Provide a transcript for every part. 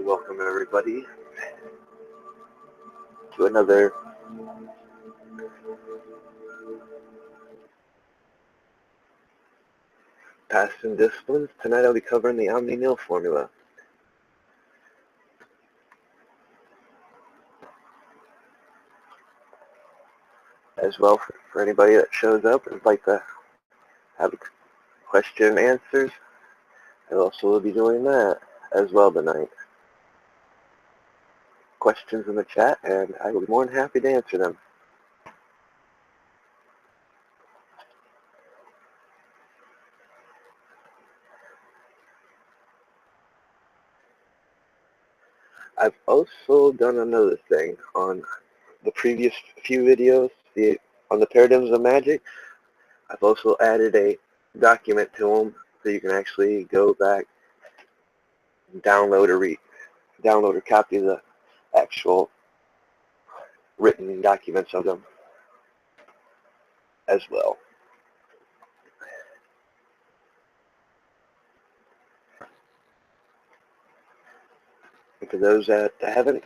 to welcome everybody to another Past in Disciplines. Tonight I'll be covering the Omnil formula. As well, for anybody that shows up and would like to have a question and answers, I also will be doing that as well tonight. Questions in the chat, and I will be more than happy to answer them. I've also done another thing on the previous few videos, on the paradigms of magic. I've also added a document to them so you can actually go back and download or copy the actual written documents of them as well. And for those that haven't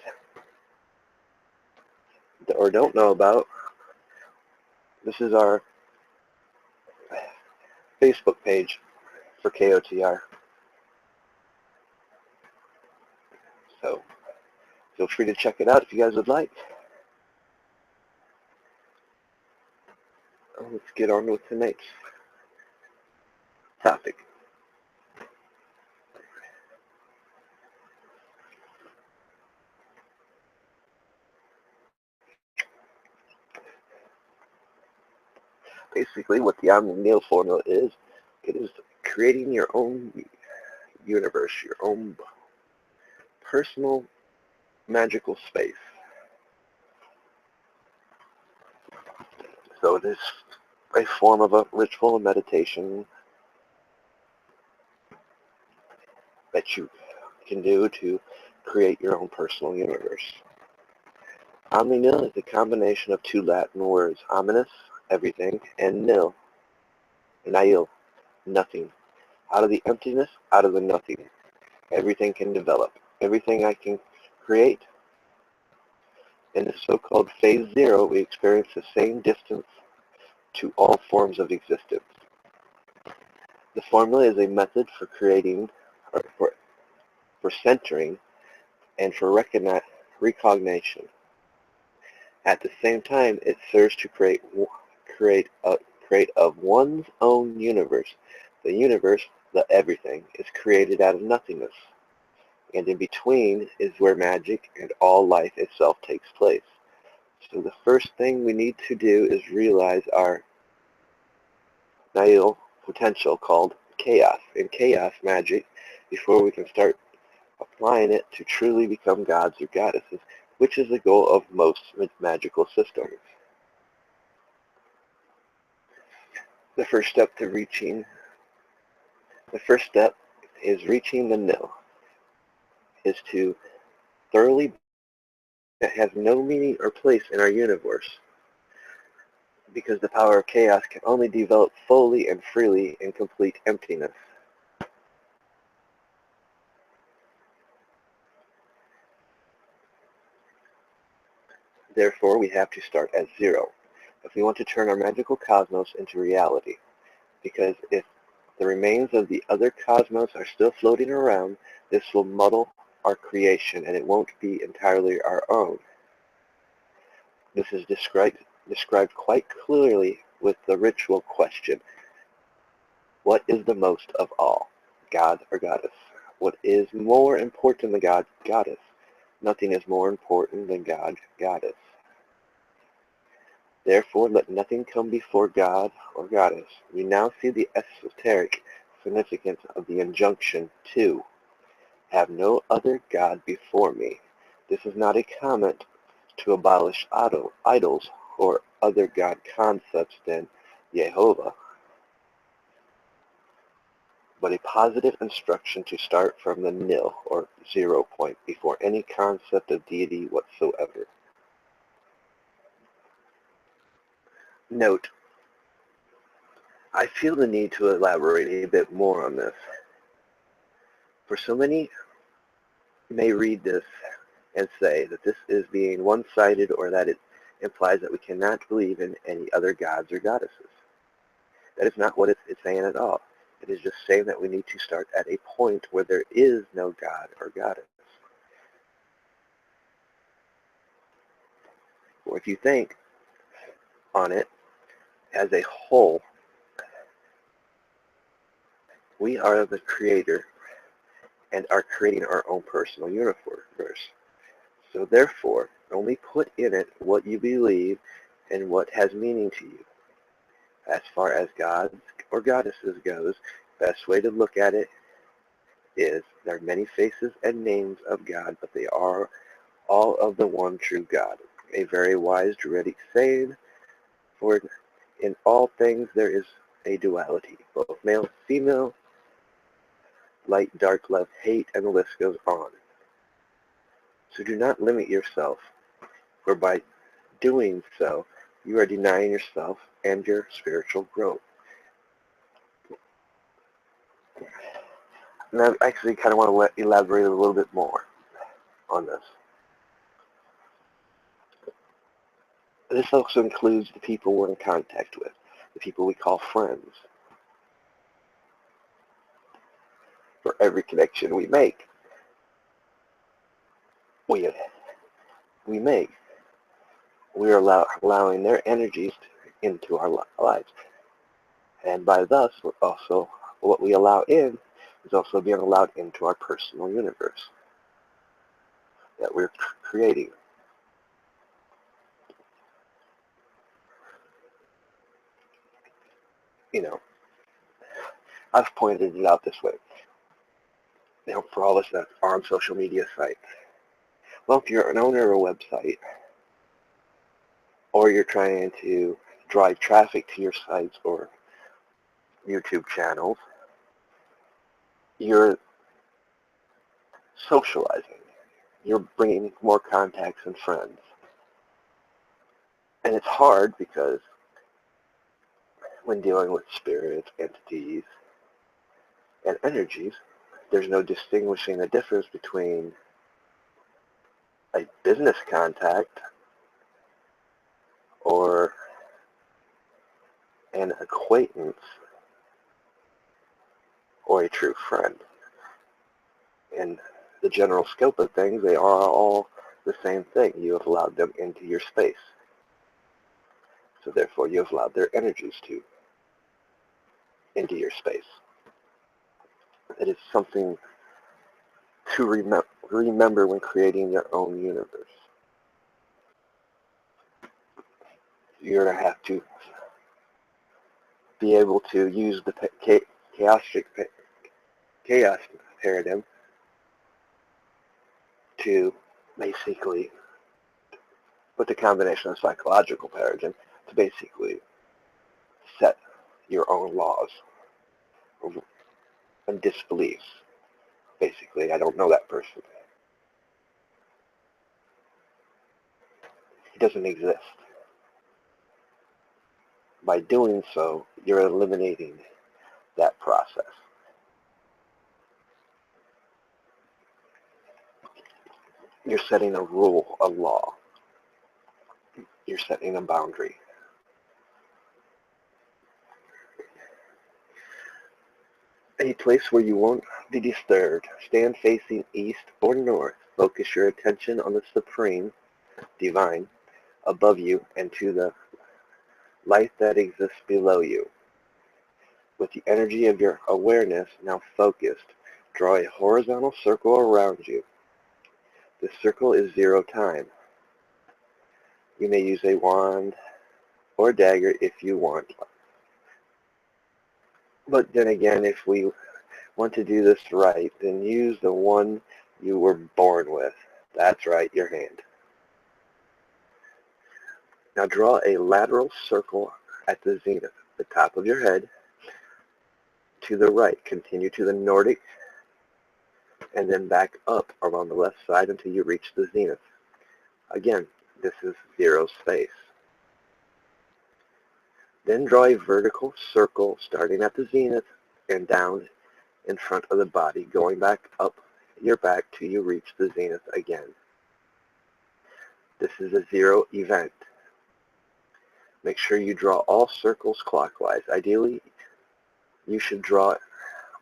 or don't know about, this is our Facebook page for KOTR. So feel free to check it out if you guys would like. Let's get on with tonight's topic. Basically, what the Omnil formula is, it is creating your own universe, your own personal magical space. So it is a form of a ritual and meditation that you can do to create your own personal universe. Omnil is a combination of two Latin words, omnis, everything, and nihil, nothing. Out of the emptiness, out of the nothing, everything can develop. Everything I can create. In the so-called phase zero, we experience the same distance to all forms of existence. The formula is a method for creating, or for centering, and for recognition. At the same time, it serves to create of one's own universe. The universe, the everything, is created out of nothingness. And in between is where magic and all life itself takes place. So the first thing we need to do is realize our Nihil potential called chaos. In chaos magic, before we can start applying it to truly become gods or goddesses, which is the goal of most magical systems. The first step is reaching the nil, is to thoroughly that has no meaning or place in our universe, because the power of chaos can only develop fully and freely in complete emptiness. Therefore, we have to start at zero if we want to turn our magical cosmos into reality, because if the remains of the other cosmos are still floating around, this will muddle our creation and it won't be entirely our own. This is described quite clearly with the ritual question: what is the most of all, God or goddess? What is more important than God, goddess? Nothing is more important than God, goddess. Therefore, let nothing come before God or goddess. We now see the esoteric significance of the injunction to have no other God before me. This is not a comment to abolish idols or other God concepts than Jehovah, but a positive instruction to start from the nil, or 0 point, before any concept of deity whatsoever. Note, I feel the need to elaborate a bit more on this. For so many may read this and say that this is being one-sided, or that it implies that we cannot believe in any other gods or goddesses. That is not what it's saying at all. It is just saying that we need to start at a point where there is no god or goddess. Or if you think on it as a whole, we are the creator and are creating our own personal universe. So therefore, only put in it what you believe and what has meaning to you. As far as gods or goddesses goes, best way to look at it is there are many faces and names of God, but they are all of the one true God. A very wise Druidic saying, for in all things there is a duality, both male, female, light, dark, love, hate, and the list goes on. So do not limit yourself, for by doing so, you are denying yourself and your spiritual growth. And I actually kind of want to elaborate a little bit more on this. This also includes the people we're in contact with, the people we call friends. For every connection we make, we are allowing their energies into our lives. And by thus, also what we allow in is also being allowed into our personal universe that we're creating. You know, I've pointed it out this way. You know, for all of us that are on social media sites. Well, if you're an owner of a website, or you're trying to drive traffic to your sites or YouTube channels, you're socializing. You're bringing more contacts and friends. And it's hard because when dealing with spirits, entities, and energies, there's no distinguishing the difference between a business contact or an acquaintance or a true friend. In the general scope of things, they are all the same thing. You have allowed them into your space. So therefore, you have allowed their energies into your space. It is something to remember when creating your own universe. You're going to have to be able to use the chaos paradigm to basically, with the combination of psychological paradigm, to basically set your own laws and disbeliefs. Basically, I don't know that person. He doesn't exist. By doing so, you're eliminating that process. You're setting a rule, a law. You're setting a boundary. A place where you won't be disturbed. Stand facing east or north. Focus your attention on the supreme, divine, above you and to the light that exists below you. With the energy of your awareness now focused, draw a horizontal circle around you. The circle is 0 time. You may use a wand or dagger if you want. But then again, if we want to do this right, then use the one you were born with. That's right, your hand. Now draw a lateral circle at the zenith, the top of your head, to the right. Continue to the Nordic, and then back up around the left side until you reach the zenith. Again, this is 0 space. Then draw a vertical circle starting at the zenith and down in front of the body, going back up your back till you reach the zenith again. This is a zero event. Make sure you draw all circles clockwise. Ideally, you should draw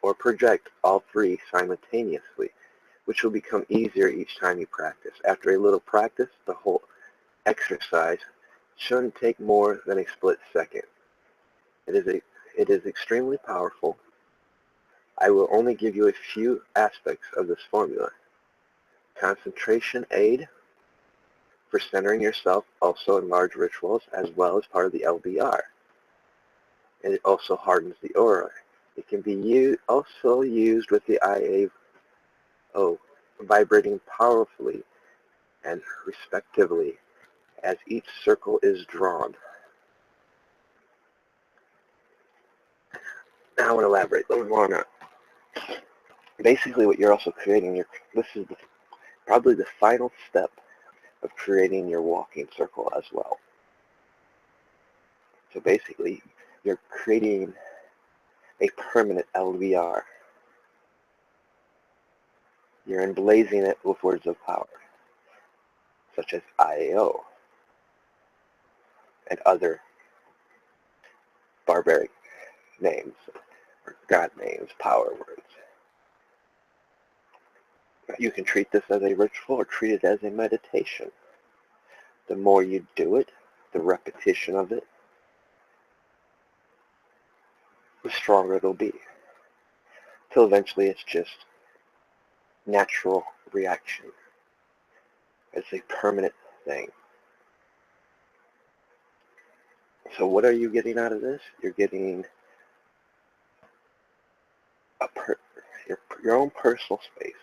or project all three simultaneously, which will become easier each time you practice. After a little practice, the whole exercise shouldn't take more than a split second. It is extremely powerful. I will only give you a few aspects of this formula. Concentration aid for centering yourself, also in large rituals, as well as part of the LBR. And it also hardens the aura. It can be also used with the IAO, vibrating powerfully and respectively as each circle is drawn. Now I want to elaborate a little more on that. Basically what you're also creating, this is probably the final step of creating your walking circle as well. So basically, you're creating a permanent LBR. You're emblazing it with words of power, such as IAO and other barbaric names, or God names, power words. You can treat this as a ritual or treat it as a meditation. The more you do it, the repetition of it, the stronger it'll be. Till eventually it's just natural reaction. It's a permanent thing. So what are you getting out of this? You're getting your own personal space.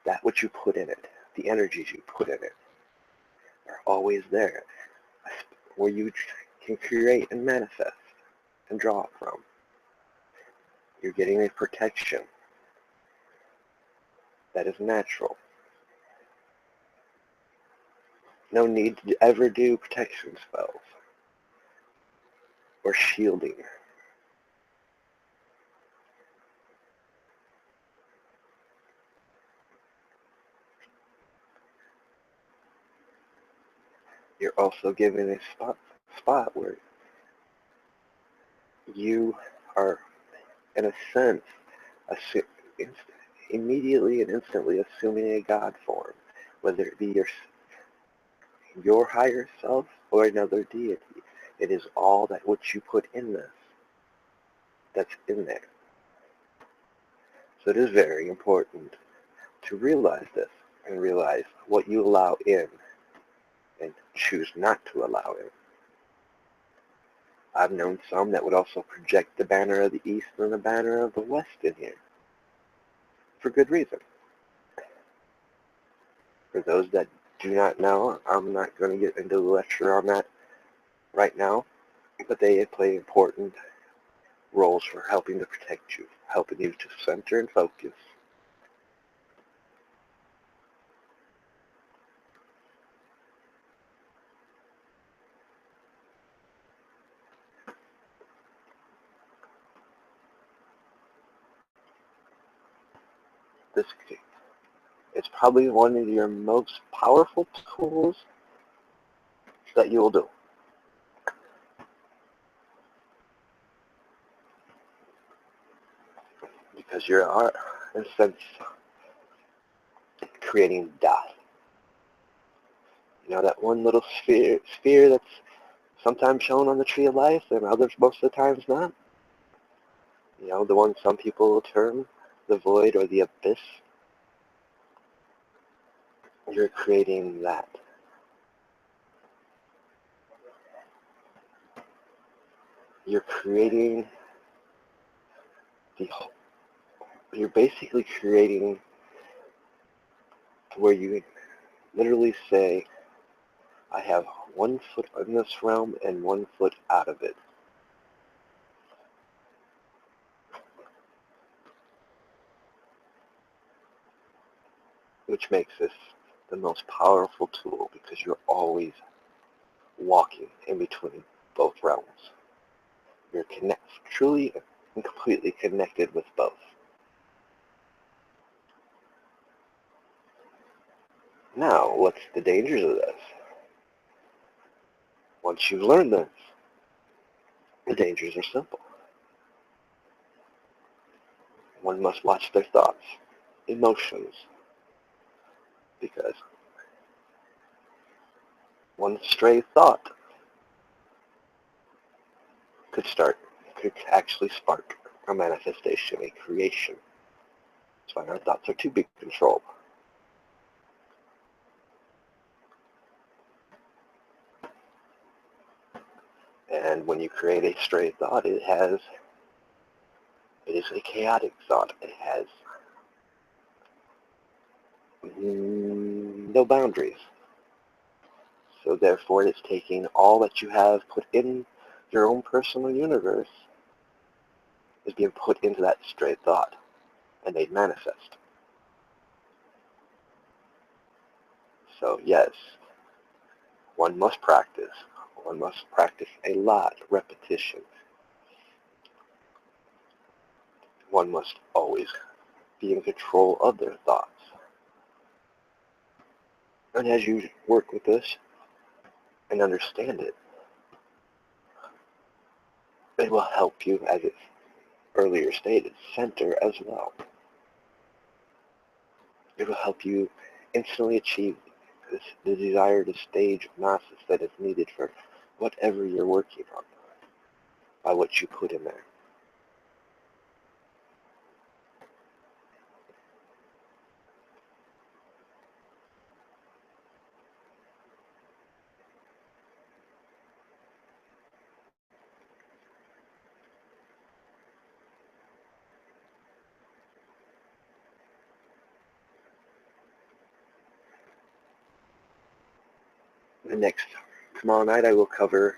That which you put in it, the energies you put in it, are always there, where you can create and manifest and draw from. You're getting a protection that is natural. No need to ever do protection spells or shielding. You're also given a spot where you are, in a sense, immediately and instantly assuming a God form, whether it be your higher self or another deity. It is all that which you put in this that's in there. So it is very important to realize this and realize what you allow in and choose not to allow in. I've known some that would also project the banner of the East and the banner of the West in here, for good reason. For those that do not know, I'm not going to get into the lecture on that right now, but they play important roles for helping to protect you, helping you to center and focus. It's probably one of your most powerful tools that you will do. Because you are, in a sense, creating death. You know, that one little sphere that's sometimes shown on the tree of life and others most of the times not? You know, the one some people will term the void or the abyss. You're creating that. You're creating you're basically creating where you literally say, I have 1 foot in this realm and 1 foot out of it. Which makes this the most powerful tool because you're always walking in between both realms. You're truly and completely connected with both. Now, what's the dangers of this? Once you've learned this, the dangers are simple. One must watch their thoughts, emotions, because one stray thought could actually spark a manifestation, a creation. That's why our thoughts are to be controlled. And when you create a stray thought, it is a chaotic thought. It has no boundaries. So therefore, it's taking all that you have put in your own personal universe is being put into that stray thought and made manifest. So yes, one must practice. One must practice a lot, repetition. One must always be in control of their thoughts. And as you work with this and understand it, it will help you, as it's earlier stated, center as well. It will help you instantly achieve the desired stage of gnosis that is needed for whatever you're working on by what you put in there. Tomorrow night I will cover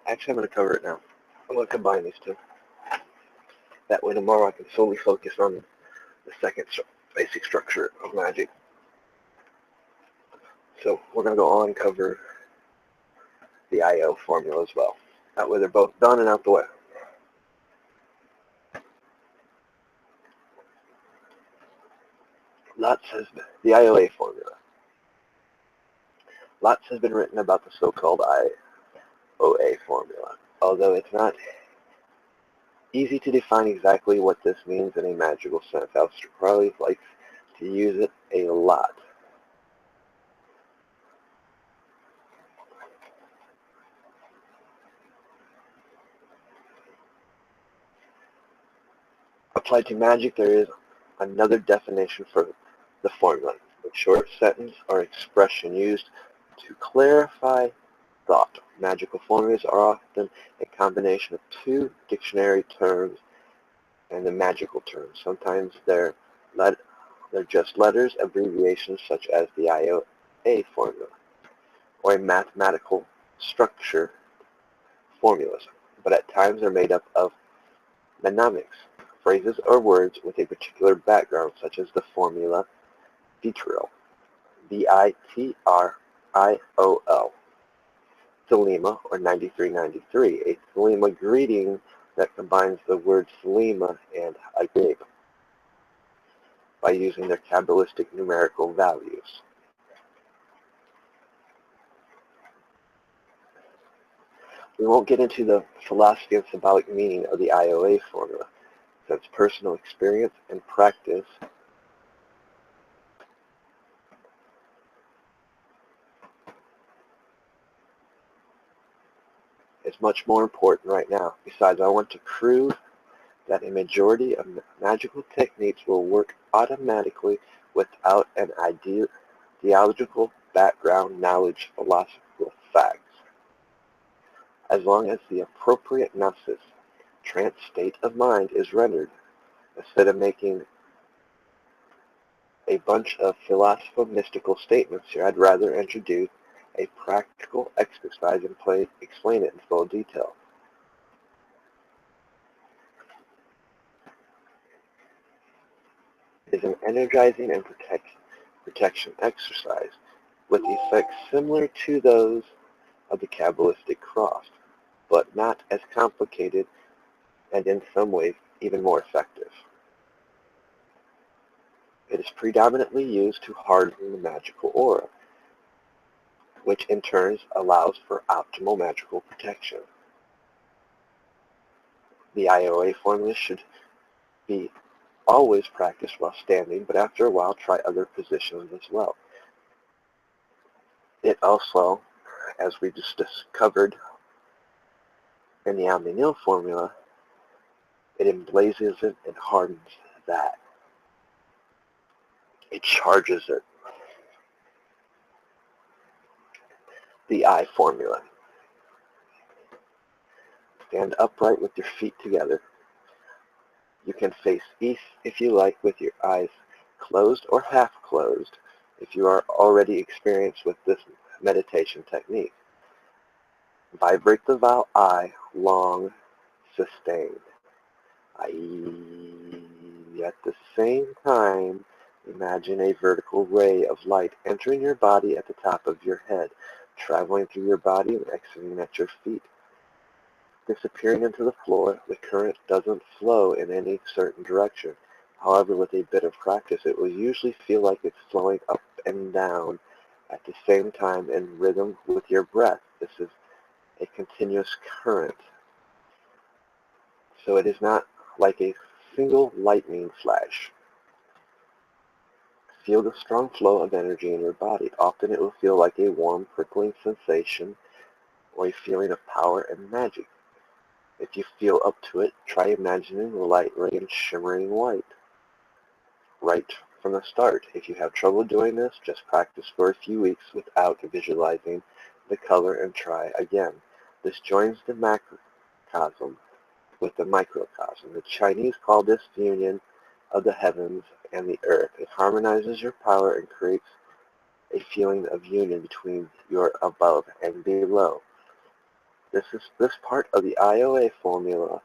Actually, I'm going to cover it now. I'm going to combine these two. That way tomorrow I can solely focus on the second basic structure of magic. So we're going to go on and cover the IAO formula as well. That way they're both done and out the way. The IAO formula. Lots has been written about the so-called IAO formula, although it's not easy to define exactly what this means in a magical sense. Aleister Crowley likes to use it a lot. Applied to magic, there is another definition for the formula, a short sentence or expression used to clarify thought. Magical formulas are often a combination of two dictionary terms and the magical terms. Sometimes they're just letters, abbreviations such as the IAO formula, or a mathematical structure formulas, but at times they're made up of mnemonics, phrases or words with a particular background, such as the formula vitriol, V-I-T-R-I-O-L, Thelema, or 9393, a Thelema greeting that combines the words Thelema and Agave by using their Kabbalistic numerical values. We won't get into the philosophy and symbolic meaning of the IAO formula, since personal experience and practice is much more important right now. Besides, I want to prove that a majority of magical techniques will work automatically without an theological background knowledge, philosophical facts. As long as the appropriate gnosis, trance state of mind is rendered, instead of making a bunch of philosopho-mystical statements here, I'd rather introduce a practical exercise and explain it in full detail. It is an energizing and protection exercise with effects similar to those of the Kabbalistic cross, but not as complicated and in some ways even more effective. It is predominantly used to harden the magical aura, which in turn allows for optimal magical protection. The IAO Formula should be always practiced while standing, but after a while try other positions as well. It also, as we just discovered in the Omnil formula, it emblazes it and hardens that. It charges it. The I formula. Stand upright with your feet together. You can face east if you like with your eyes closed or half closed if you are already experienced with this meditation technique. Vibrate the vowel I, long, sustained. I. At the same time, imagine a vertical ray of light entering your body at the top of your head, traveling through your body and exiting at your feet. Disappearing into the floor, the current doesn't flow in any certain direction. However, with a bit of practice, it will usually feel like it's flowing up and down at the same time in rhythm with your breath. This is a continuous current. So it is not like a single lightning flash. Feel the strong flow of energy in your body. Often it will feel like a warm, prickling sensation or a feeling of power and magic. If you feel up to it, try imagining the light ray and shimmering white right from the start. If you have trouble doing this, just practice for a few weeks without visualizing the color and try again. This joins the macrocosm with the microcosm. The Chinese call this the union of the heavens and the earth. It harmonizes your power and creates a feeling of union between your above and below. This part of the IAO formula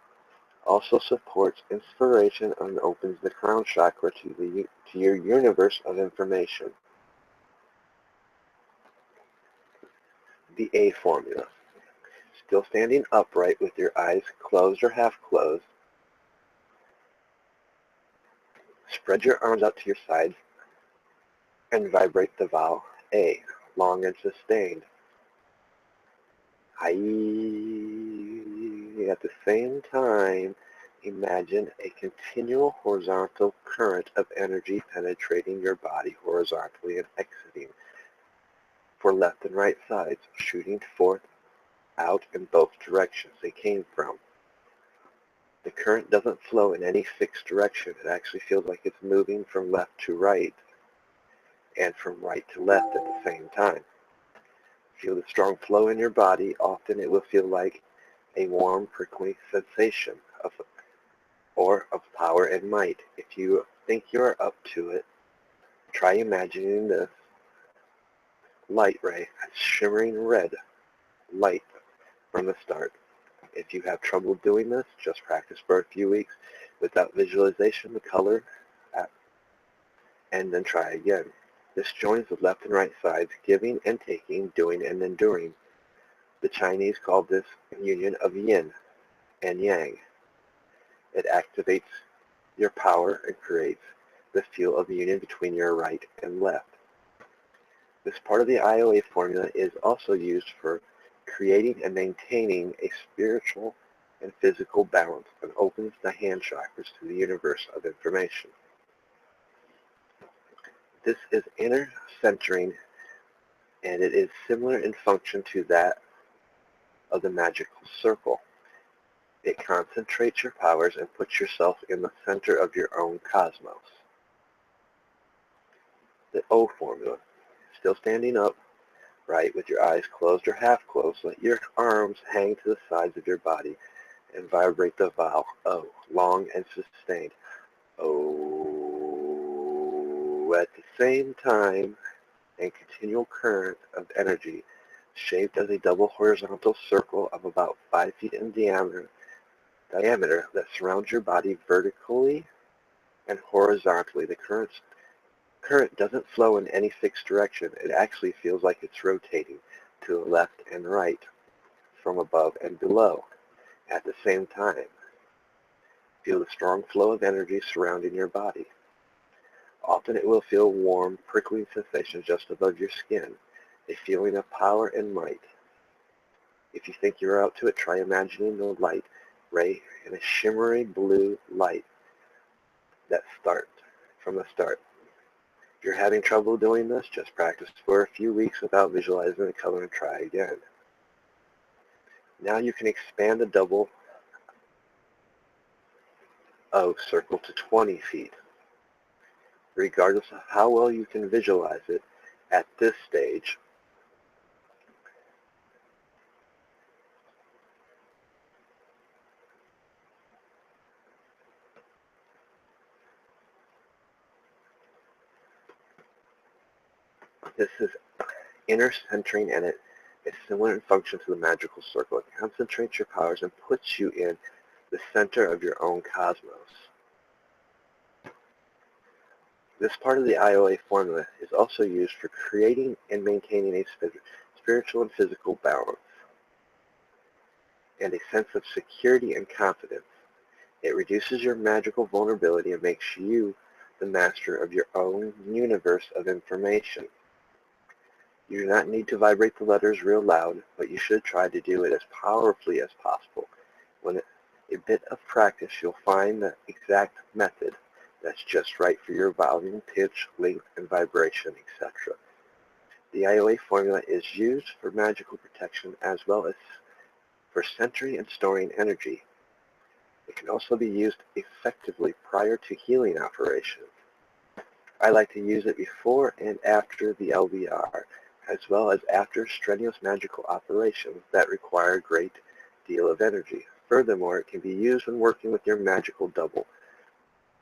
also supports inspiration and opens the crown chakra to your universe of information. The A formula. Still standing upright with your eyes closed or half closed. Spread your arms out to your sides and vibrate the vowel A, long and sustained. I. At the same time, imagine a continual horizontal current of energy penetrating your body horizontally and exiting for left and right sides, shooting forth out in both directions they came from. The current doesn't flow in any fixed direction. It actually feels like it's moving from left to right and from right to left at the same time. Feel the strong flow in your body. Often it will feel like a warm, prickling sensation of power and might. If you think you are up to it, try imagining this light ray, a shimmering red light from the start. If you have trouble doing this, just practice for a few weeks without visualization, the color, and then try again. This joins the left and right sides, giving and taking, doing and enduring. The Chinese call this union of yin and yang. It activates your power and creates the feel of union between your right and left. This part of the IAO formula is also used for creating and maintaining a spiritual and physical balance and opens the hand chakras to the universe of information. This is inner centering, and it is similar in function to that of the magical circle. It concentrates your powers and puts yourself in the center of your own cosmos. The O formula. still standing up, right, with your eyes closed or half closed, let your arms hang to the sides of your body and vibrate the vowel O, long and sustained. O. At the same time, a continual current of energy shaped as a double horizontal circle of about 5 feet in diameter that surrounds your body vertically and horizontally. The current doesn't flow in any fixed direction. It actually feels like it's rotating to the left and right, from above and below. At the same time, feel the strong flow of energy surrounding your body. Often it will feel warm, prickling sensation just above your skin, a feeling of power and might. If you think you're out to it, try imagining the light ray in a shimmery blue light that start from the start. If you're having trouble doing this, just practice for a few weeks without visualizing the color and try again. Now you can expand the double O circle to 20 feet. Regardless of how well you can visualize it at this stage, this is inner centering, and it is similar in function to the magical circle. It concentrates your powers and puts you in the center of your own cosmos. This part of the IAO Formula is also used for creating and maintaining a spiritual and physical balance and a sense of security and confidence. It reduces your magical vulnerability and makes you the master of your own universe of information. You do not need to vibrate the letters real loud, but you should try to do it as powerfully as possible. With a bit of practice, you'll find the exact method that's just right for your volume, pitch, length, and vibration, etc. The IAO Formula is used for magical protection as well as for centering and storing energy. It can also be used effectively prior to healing operations. I like to use it before and after the LBR, as well as after strenuous magical operations that require a great deal of energy. Furthermore, it can be used when working with your magical double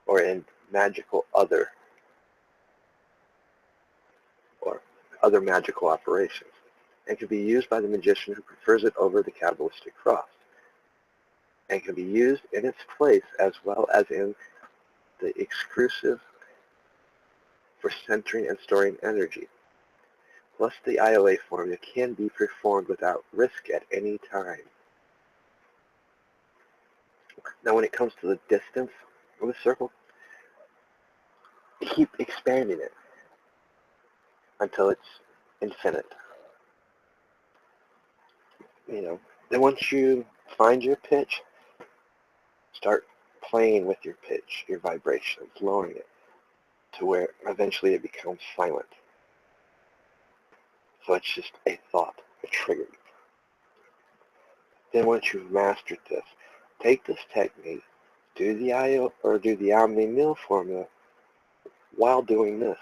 or in magical other magical operations, and can be used by the magician who prefers it over the Kabbalistic cross, and can be used in its place as well as in the exclusive for centering and storing energy. Plus, the IAO Formula can be performed without risk at any time. Now, when it comes to the distance of the circle, keep expanding it until it's infinite. Then once you find your pitch, start playing with your pitch, your vibrations, lowering it to where eventually it becomes silent. So it's just a thought, a trigger. Then once you've mastered this, take this technique, do the IAO or do the Omnil formula while doing this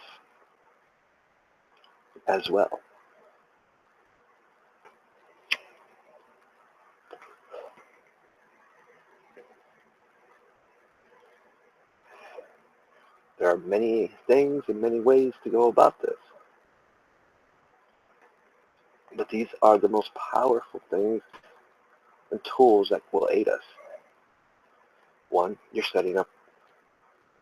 as well. There are many things and many ways to go about this. But these are the most powerful things and tools that will aid us. One, you're setting up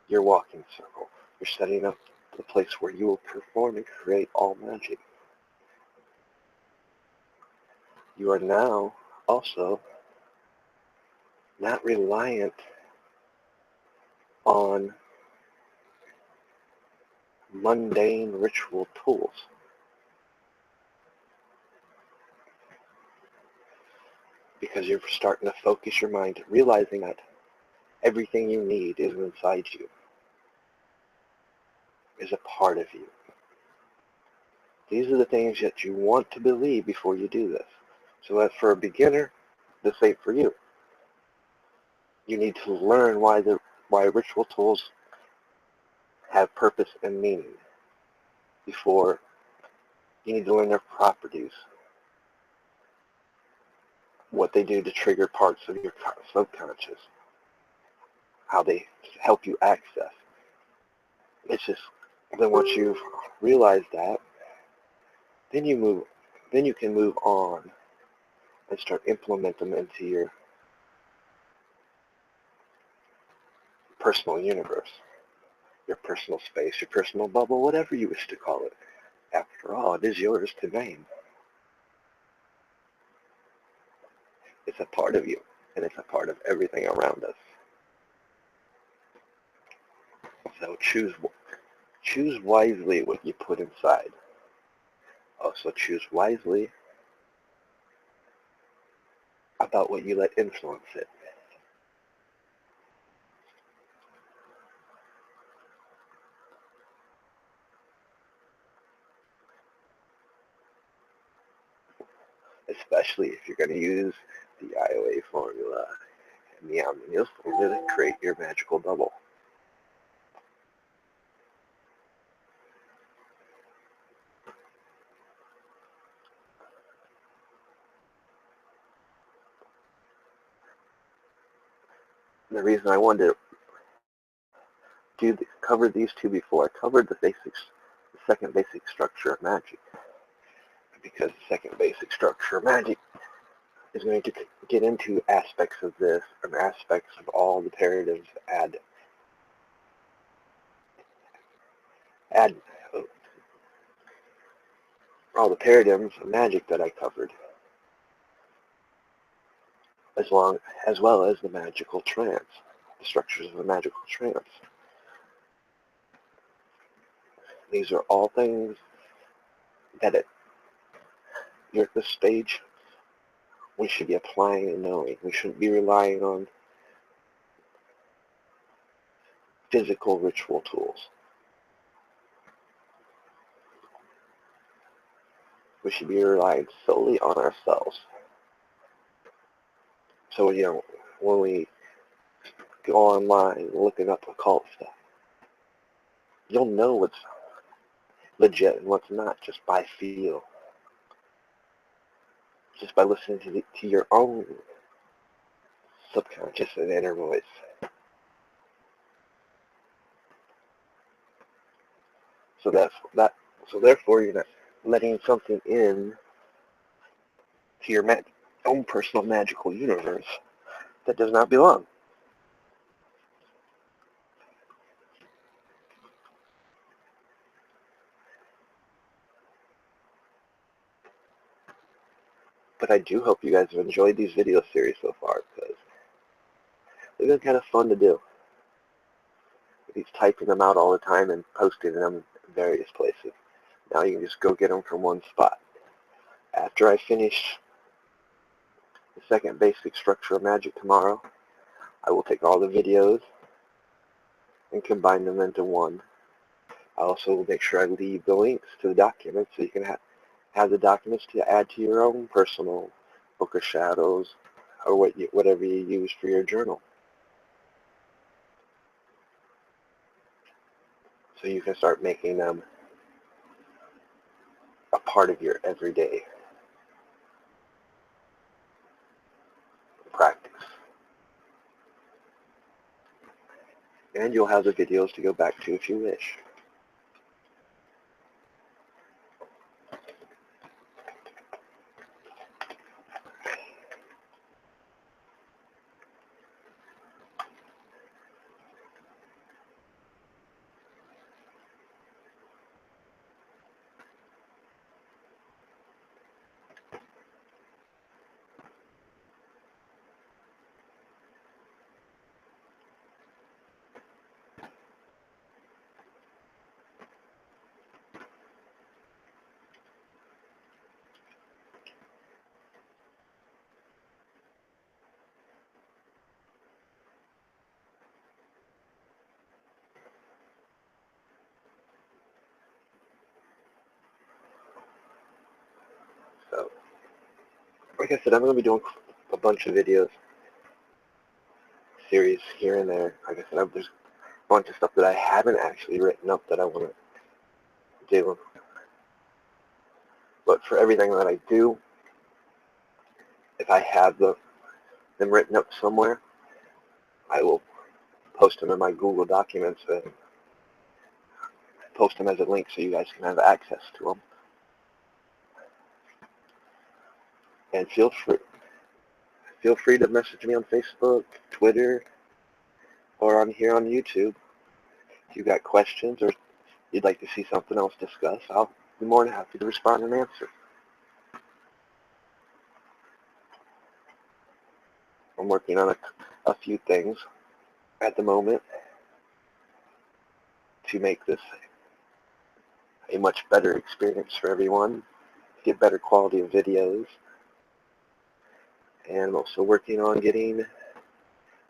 your walking circle. You're setting up the place where you will perform and create all magic. You are now also not reliant on mundane ritual tools. Because you're starting to focus your mind, realizing that everything you need is inside you, is a part of you. These are the things that you want to believe before you do this. So that for a beginner, this ain't for you. You need to learn why ritual tools have purpose and meaning before You need to learn their properties, what they do to trigger parts of your subconscious, how they help you access. It's just, then once you've realized that, then you can move on and start implementing them into your personal universe, your personal space, your personal bubble, whatever you wish to call it. After all, it is yours to name. It's a part of you, and it's a part of everything around us. So choose wisely what you put inside. Also choose wisely about what you let influence it. Especially if you're going to use the IAO Formula and the Omnil formula to create your magical bubble. And the reason I wanted to cover these two before I covered the second basic structure of magic, because the second basic structure of magic is going to get into aspects of this and aspects of all the paradigms all the paradigms of magic that I covered, as well as the magical trance, the structures of the magical trance. These are all things that you're at this stage we should be applying and knowing. We shouldn't be relying on physical ritual tools. We should be relying solely on ourselves. So, when we go online looking up occult stuff, you'll know what's legit and what's not just by feel. Just by listening to your own subconscious and inner voice. So therefore, you're not letting something in to your own personal magical universe that does not belong. But I do hope you guys have enjoyed these video series so far, because they've been kind of fun to do. He's typing them out all the time and posting them in various places. Now you can just go get them from one spot. After I finish the second basic structure of magic tomorrow, I will take all the videos and combine them into one. I also will make sure I leave the links to the documents so you can have the documents to add to your own personal Book of Shadows or whatever you use for your journal. So you can start making them a part of your everyday practice. And you'll have the videos to go back to if you wish. So, like I said, I'm going to be doing a bunch of videos, series here and there. Like I said, there's a bunch of stuff that I haven't actually written up that I want to do. But for everything that I do, if I have them written up somewhere, I will post them in my Google documents and post them as a link so you guys can have access to them. And feel free to message me on Facebook, Twitter, or on here on YouTube. If you've got questions or you'd like to see something else discussed, I'll be more than happy to respond and answer. I'm working on a few things at the moment to make this a much better experience for everyone, get better quality of videos, and I'm also working on getting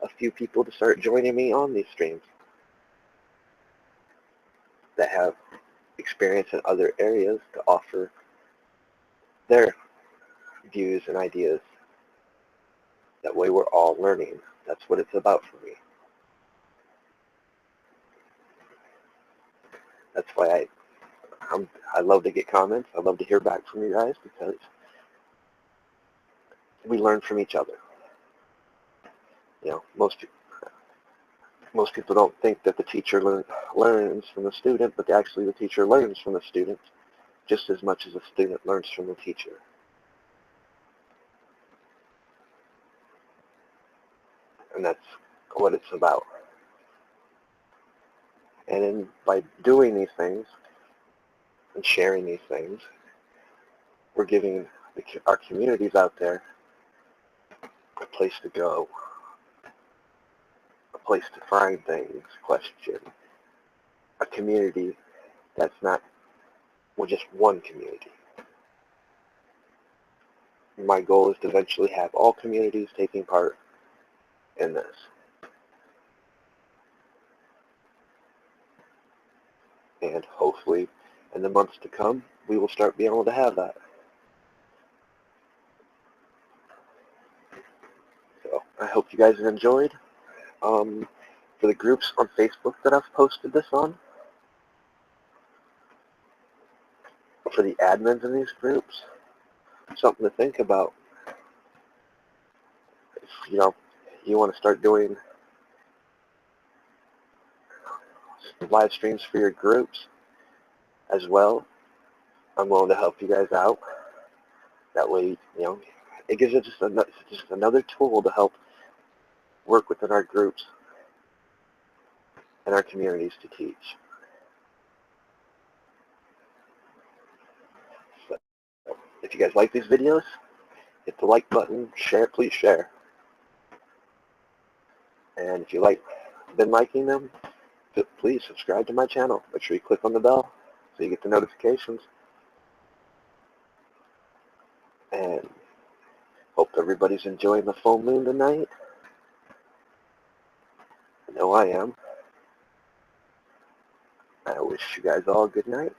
a few people to start joining me on these streams that have experience in other areas to offer their views and ideas. That way we're all learning. That's what it's about for me. That's why I love to get comments. I love to hear back from you guys because we learn from each other. You know, most people don't think that the teacher learns from the student, but actually the teacher learns from the student just as much as the student learns from the teacher. And that's what it's about. And by doing these things and sharing these things, we're giving our communities out there a place to go, a place to find things, question, a community that's not just one community. My goal is to eventually have all communities taking part in this. And hopefully in the months to come, we will start being able to have that. So I hope you guys have enjoyed. For the groups on Facebook that I've posted this on, for the admins in these groups, something to think about. If you want to start doing live streams for your groups as well, I'm willing to help you guys out. That way, it gives us just another tool to help work within our groups and our communities to teach. So, if you guys like these videos, hit the like button, please share. And if you been liking them, please subscribe to my channel. Make sure you click on the bell so you get the notifications. And hope everybody's enjoying the full moon tonight. I know I am. I wish you guys all a good night.